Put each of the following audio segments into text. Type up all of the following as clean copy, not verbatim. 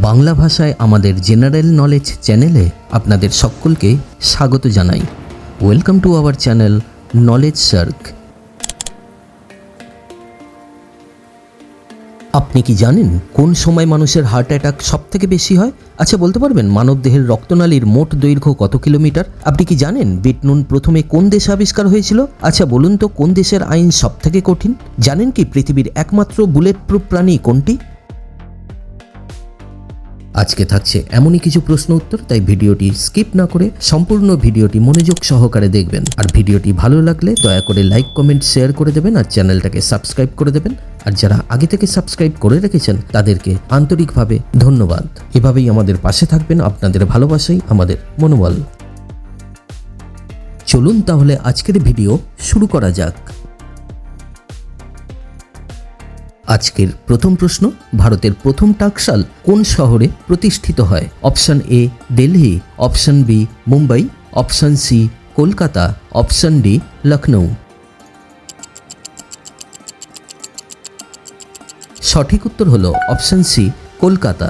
বাংলা ভাষায় আমাদের general knowledge চ্যানেলে আপনাদের সকলকে স্বাগত জানাই। Welcome to our channel knowledge SAARC. আপনি কি জানেন কোন সময় মানুষের হার্ট অ্যাটাক সবথেকে বেশি হয়? আচ্ছা, বলতে পারবেন মানবদেহের রক্তনালীর মোট দৈর্ঘ্য কত কিলোমিটার? আপনি কি জানেন বিট নুন প্রথমে কোন দেশে আবিষ্কার হয়েছিল? আচ্ছা বলুন তো, কোন দেশের আইন সবথেকে কঠিন? জানেন কি পৃথিবীর একমাত্র বুলেট প্রুফ প্রাণী কোনটি? আজকে থাকছে এমনই কিছু প্রশ্ন উত্তর, তাই ভিডিওটি স্কিপ না করে সম্পূর্ণ ভিডিওটি মনোযোগ সহকারে দেখবেন। আর ভিডিওটি ভালো লাগলে দয়া করে লাইক, কমেন্ট, শেয়ার করে দেবেন আর চ্যানেলটাকে সাবস্ক্রাইব করে দেবেন। আর যারা আগে থেকে সাবস্ক্রাইব করে রেখেছেন তাদেরকে আন্তরিকভাবে ধন্যবাদ। এভাবেই আমাদের পাশে থাকবেন, আপনাদের ভালোবাসাই আমাদের মনোবল। চলুন তাহলে আজকের ভিডিও শুরু করা যাক। আজকের প্রথম প্রশ্ন, ভারতের প্রথম টাকশাল কোন শহরে প্রতিষ্ঠিত হয়? Option A Delhi, option B Mumbai, option C Kolkata, option D Lucknow. সঠিক উত্তর হলো অপশন সি কলকাতা।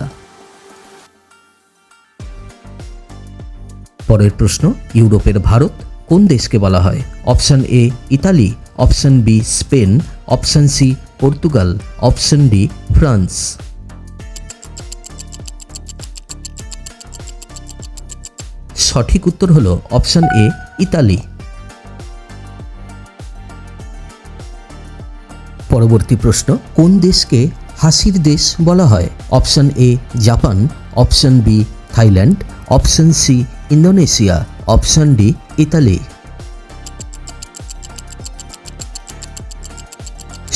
পরের প্রশ্ন, ইউরোপের ভারত কোন দেশকে বলা হয়? Option A Italy, option B Spain, option C Portugal, option D France. সঠিক উত্তর হলো অপশন এ ইতালি। পরবর্তী প্রশ্ন, কোন দেশকে হাসির দেশ বলা হয়? Option A Japan, option B Thailand, option C Indonesia, option D Italy.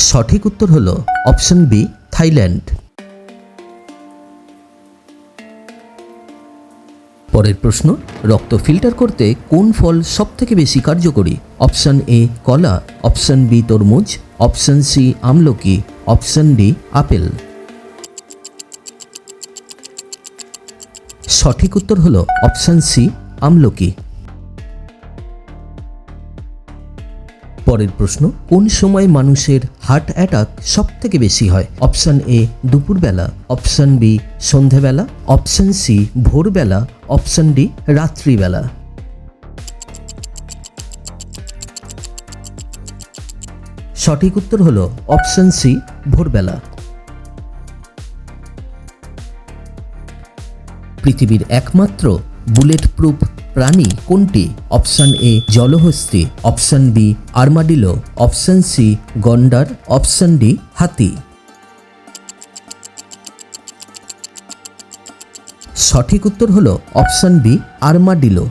সঠিক উত্তর হলো অপশন বি থাইল্যান্ড। পরের প্রশ্ন, রক্ত ফিল্টার করতে কোন ফল সবথেকে বেশি কার্যকরী? অপশন এ কলা, অপশন বি তরমুজ, অপশন সি আমলকি, অপশন ডি আপেল। সঠিক উত্তর হলো অপশন সি আমলকি। পরের প্রশ্ন, কোন সময় মানুষের হার্ট অ্যাটাক সবথেকে বেশি হয়? অপশন এ দুপুরবেলা, অপশন বি সন্ধেবেলা, অপশন সি ভোরবেলা, অপশন ডি রাত্রিবেলা। সঠিক উত্তর হলো অপশন সি ভোরবেলা। পৃথিবীর একমাত্র বুলেট প্রুফ প্রাণী কোনটি? অপশন এ জলহস্তী, option B armadillo, option C গন্ডার, অপশন ডি হাতি। সঠিক উত্তর হলো অপশন বি আর্মাডিলো।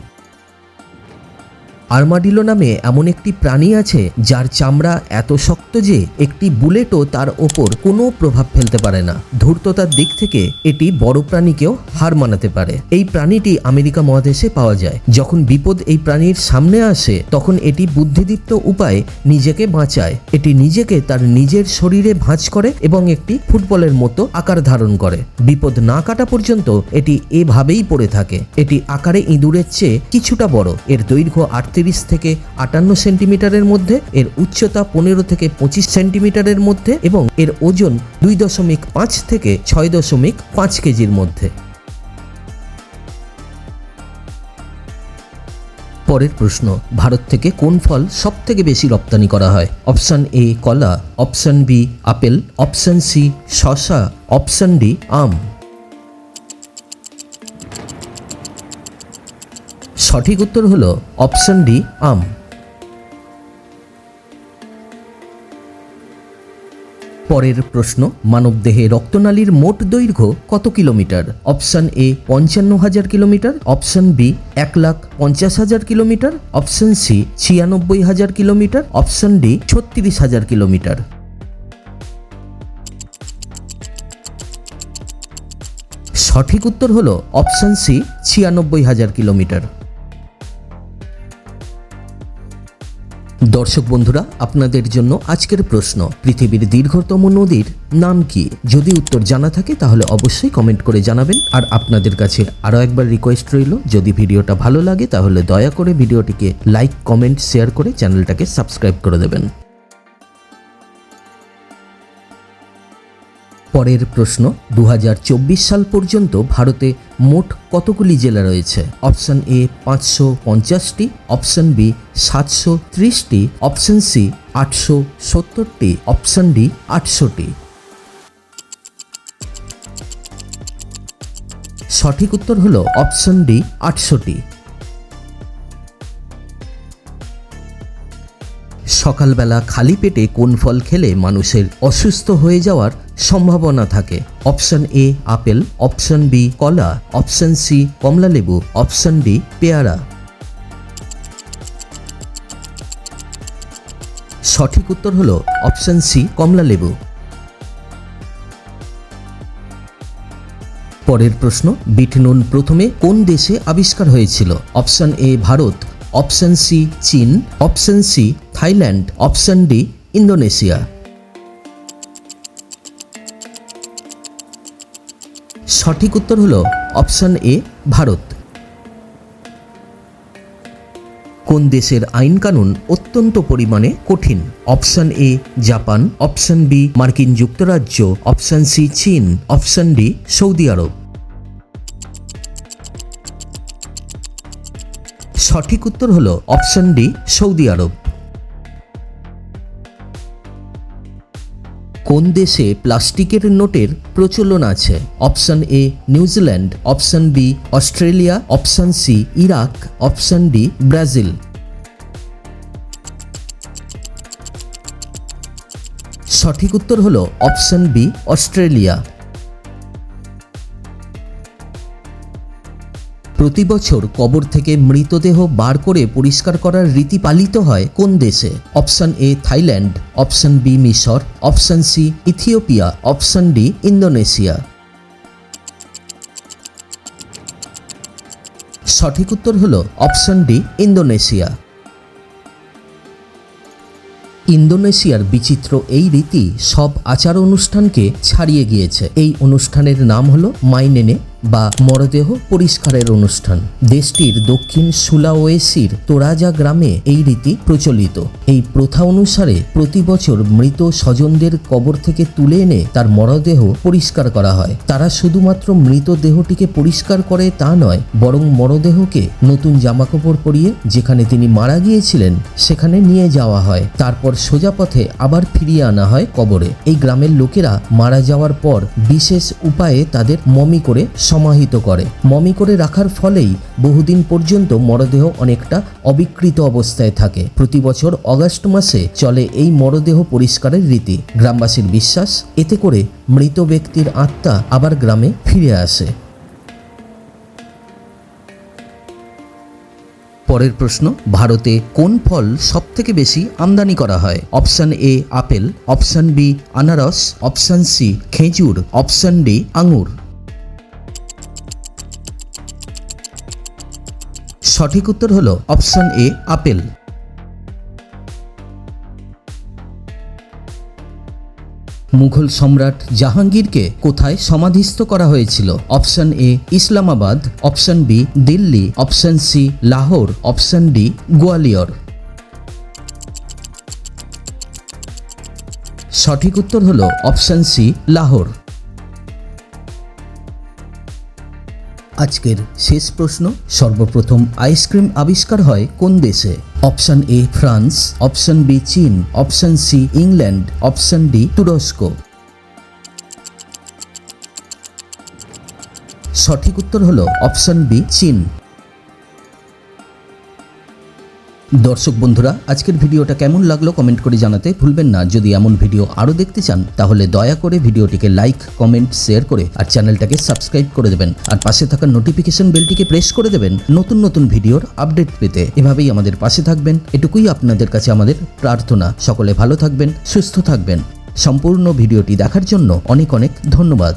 আর্মাডিলো নামে এমন একটি প্রাণী আছে যার চামড়া এত শক্ত যে একটি বুলেটও তার ওপর কোনো প্রভাব ফেলতে পারে না। ধূর্ততার দিক থেকে এটি বড় প্রাণীকেও হার মানাতে পারে। এই প্রাণীটি আমেরিকা মহাদেশে পাওয়া যায়। যখন বিপদ এই প্রাণীর সামনে আসে তখন এটি বুদ্ধিদীপ্ত উপায়ে নিজেকে বাঁচায়। এটি নিজেকে তার নিজের শরীরে ভাঁজ করে এবং একটি ফুটবলের মতো আকার ধারণ করে। বিপদ না কাটা পর্যন্ত এটি এভাবেই পড়ে থাকে। এটি আকারে ইঁদুরের চেয়ে কিছুটা বড়। এর দৈর্ঘ্য 38 থেকে 58 সেন্টিমিটারের মধ্যে, এর উচ্চতা 15 থেকে 25 সেন্টিমিটারের মধ্যে এবং এর ওজন 2.5 থেকে 6.5 কেজির মধ্যে। পরের প্রশ্ন, ভারত থেকে কোন ফল সবথেকে বেশি রপ্তানি করা হয়? অপশন এ কলা, option B apple, option C শসা, অপশন ডি আম। সঠিক উত্তর হলো অপশন ডি আম। পরের প্রশ্ন, মানবদেহে রক্তনালীর মোট দৈর্ঘ্য কত kilometre? Option A 55,000 kilometre, option B 1,50,000 kilometre, option C 96,000 kilometre, option D 36,000 kilometre. সঠিক উত্তর হলো অপশন সি 96,000 কিলোমিটার। দর্শক বন্ধুরা, আপনাদের জন্য আজকের প্রশ্ন, পৃথিবীর দীর্ঘতম নদীর নাম কি? যদি উত্তর জানা থাকে তাহলে অবশ্যই কমেন্ট করে জানাবেন। আর আপনাদের কাছে আরও একবার রিকোয়েস্ট রইল, যদি ভিডিওটা ভালো লাগে তাহলে দয়া করে ভিডিওটিকে লাইক, কমেন্ট, শেয়ার করে চ্যানেলটাকে সাবস্ক্রাইব করে দেবেন। পরের প্রশ্ন, 2024 সাল পর্যন্ত ভারতে মোট কতগুলি জেলা রয়েছে? অপশন এ 550টি, অপশন বি 730টি, অপশন সি 870টি, অপশন ডি 800টি। সঠিক উত্তর হলো অপশন ডি 800টি। সকালবেলা খালি পেটে কোন ফল খেলে মানুষের অসুস্থ হয়ে যাওয়ার সম্ভাবনা থাকে? Option A apple, option B কলা, অপশন সি কমলালেবু, অপশন ডি পেয়ারা। সঠিক উত্তর হলো অপশন সি কমলালেবু। পরের প্রশ্ন, বিট নুন প্রথমে কোন দেশে আবিষ্কার হয়েছিল? Option A Bharat, option C চীন, option C Thailand, option D Indonesia. সঠিক উত্তর হলো অপশন এ ভারত। কোন দেশের আইন কানুন অত্যন্ত পরিমাণে কঠিন? Option A Japan, option B মার্কিন যুক্তরাজ্য, অপশন সি চীন, অপশন ডি সৌদি আরব। সঠিক উত্তর হলো অপশন ডি সৌদি আরব। কোন দেশে প্লাস্টিকের নোটের প্রচলন আছে? Option A New Zealand, option B Australia, option C Iraq, option D Brazil. সঠিক উত্তর হলো অপশন বি অস্ট্রেলিয়া। প্রতি বছর কবর থেকে মৃতদেহ বার করে পরিষ্কার করার রীতি পালিত হয় কোন দেশে? Option A Thailand, option B মিশর, option C Ethiopia, option D Indonesia. সঠিক উত্তর হলো অপশন ডি ইন্দোনেশিয়া। ইন্দোনেশিয়ার বিচিত্র এই রীতি সব আচার অনুষ্ঠানকে ছাড়িয়ে গিয়েছে। এই অনুষ্ঠানের নাম হলো মাইনেনে বা মরদেহ পরিষ্কারের অনুষ্ঠান। দেশটির দক্ষিণ সুলাওয়েসির তোরাজা গ্রামে এই রীতি প্রচলিত। এই প্রথা অনুসারে প্রতি বছর মৃত স্বজনদের কবর থেকে তুলে এনে তার মরদেহ পরিষ্কার করা হয়। তারা শুধুমাত্র মৃতদেহটিকে পরিষ্কার করে তা নয়, বরং মরদেহকে নতুন জামাকাপড় পরিয়ে যেখানে তিনি মারা গিয়েছিলেন সেখানে নিয়ে যাওয়া হয়। তারপর সোজা পথে আবার ফিরিয়ে আনা হয় কবরে। এই গ্রামের লোকেরা মারা যাওয়ার পর বিশেষ উপায়ে তাদের মমি করে সমাহিত করে। মমি করে রাখার ফলেই বহুদিন পর্যন্ত মরদেহ অনেকটা অবিকৃত অবস্থায় থাকে। প্রতি বছর অগাস্ট মাসে চলে এই মরদেহ পরিষ্কারের রীতি। গ্রামবাসীর বিশ্বাস, এতে করে মৃত ব্যক্তির আত্মা আবার গ্রামে ফিরে আসে। পরের প্রশ্ন, ভারতে কোন ফল সবথেকে বেশি আমদানি করা হয়? Option A apple, option B আনারস, অপশন সি খেজুর, অপশন ডি আঙুর। সঠিক উত্তর হলো অপশন এ আপেল। মুঘল সম্রাট জাহাঙ্গীরকে কোথায় সমাধিস্থ করা হয়েছিল? Option A Islamabad, option B Delhi, option C Lahore, option D Gwalior. সঠিক উত্তর হলো অপশন সি লাহোর। আজকের শেষ প্রশ্ন, সর্বপ্রথম আইসক্রিম আবিষ্কার হয় কোন দেশে? Option A France, option B চীন, option C England, option D তুরস্ক। সঠিক উত্তর হলো অপশন বি চীন। দর্শক বন্ধুরা, আজকের ভিডিওটা কেমন লাগলো কমেন্ট করে জানাতে ভুলবেন না। যদি এমন ভিডিও আরও দেখতে চান তাহলে দয়া করে ভিডিওটিকে লাইক, কমেন্ট, শেয়ার করে আর চ্যানেলটাকে সাবস্ক্রাইব করে দেবেন। আর পাশে থাকা নোটিফিকেশন বেলটিকে প্রেস করে দেবেন নতুন নতুন ভিডিওর আপডেট পেতে। এভাবেই আমাদের পাশে থাকবেন, এটুকুই আপনাদের কাছে আমাদের প্রার্থনা। সকলে ভালো থাকবেন, সুস্থ থাকবেন। সম্পূর্ণ ভিডিওটি দেখার জন্য অনেক অনেক ধন্যবাদ।